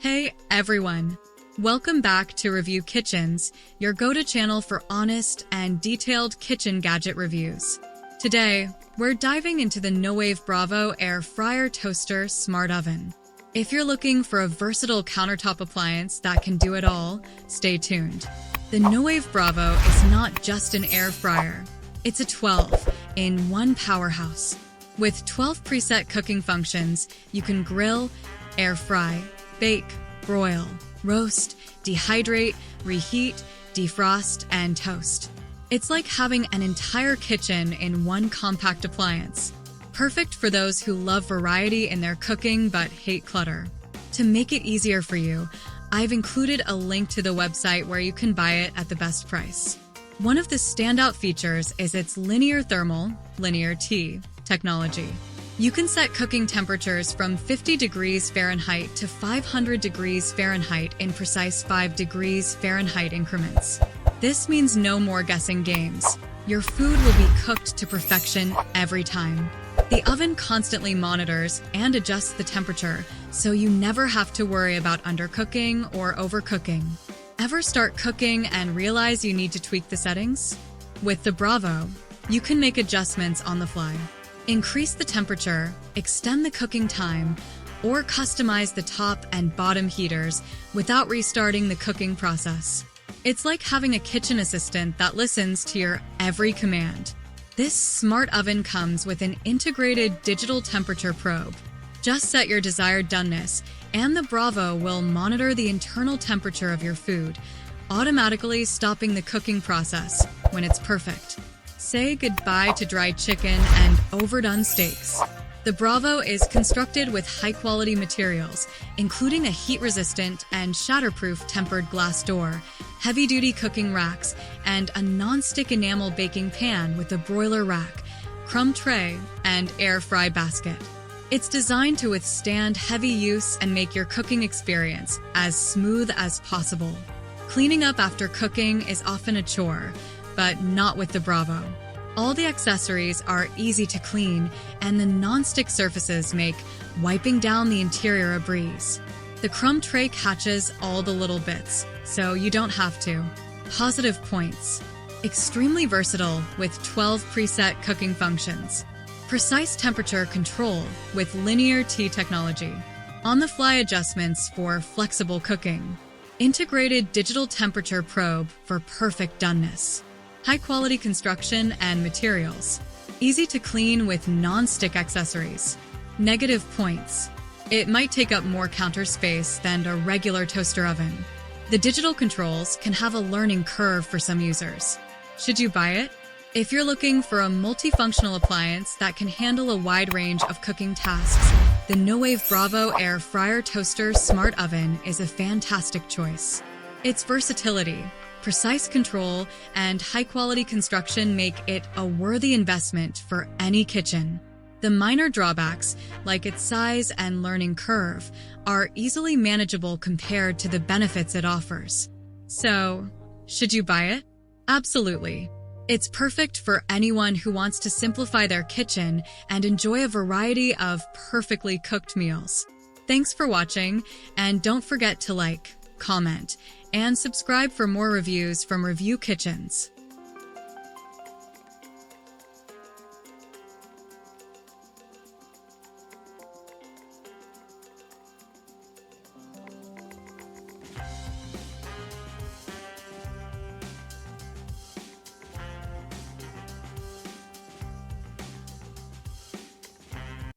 Hey everyone! Welcome back to Review Kitchens, your go-to channel for honest and detailed kitchen gadget reviews. Today, we're diving into the Nuwave Bravo Air Fryer Toaster Smart Oven. If you're looking for a versatile countertop appliance that can do it all, stay tuned. The Nuwave Bravo is not just an air fryer. It's a 12-in-1 powerhouse. With 12 preset cooking functions, you can grill, air fry, bake, broil, roast, dehydrate, reheat, defrost, and toast. It's like having an entire kitchen in one compact appliance. Perfect for those who love variety in their cooking but hate clutter. To make it easier for you, I've included a link to the website where you can buy it at the best price. One of the standout features is its linear thermal, linear T, technology. You can set cooking temperatures from 50 degrees Fahrenheit to 500 degrees Fahrenheit in precise 5 degrees Fahrenheit increments. This means no more guessing games. Your food will be cooked to perfection every time. The oven constantly monitors and adjusts the temperature, so you never have to worry about undercooking or overcooking. Ever start cooking and realize you need to tweak the settings? With the Bravo, you can make adjustments on the fly. Increase the temperature, extend the cooking time, or customize the top and bottom heaters without restarting the cooking process. It's like having a kitchen assistant that listens to your every command. This smart oven comes with an integrated digital temperature probe. Just set your desired doneness, and the Bravo will monitor the internal temperature of your food, automatically stopping the cooking process when it's perfect. Say goodbye to dry chicken and overdone steaks. The Bravo is constructed with high-quality materials, including a heat-resistant and shatterproof tempered glass door, heavy-duty cooking racks, and a non-stick enamel baking pan with a broiler rack, crumb tray, and air fry basket. It's designed to withstand heavy use and make your cooking experience as smooth as possible. Cleaning up after cooking is often a chore, but not with the Bravo. All the accessories are easy to clean, and the non-stick surfaces make wiping down the interior a breeze. The crumb tray catches all the little bits, so you don't have to. Positive points. Extremely versatile with 12 preset cooking functions. Precise temperature control with linear T technology. On-the-fly adjustments for flexible cooking. Integrated digital temperature probe for perfect doneness. High-quality construction and materials. Easy to clean with non-stick accessories. Negative points. It might take up more counter space than a regular toaster oven. The digital controls can have a learning curve for some users. Should you buy it? If you're looking for a multifunctional appliance that can handle a wide range of cooking tasks, the Nuwave Bravo Air Fryer Toaster Smart Oven is a fantastic choice. Its versatility, precise control, and high-quality construction make it a worthy investment for any kitchen. The minor drawbacks, like its size and learning curve, are easily manageable compared to the benefits it offers. So, should you buy it? Absolutely. It's perfect for anyone who wants to simplify their kitchen and enjoy a variety of perfectly cooked meals. Thanks for watching, and don't forget to like, comment, and subscribe for more reviews from Review Kitchens.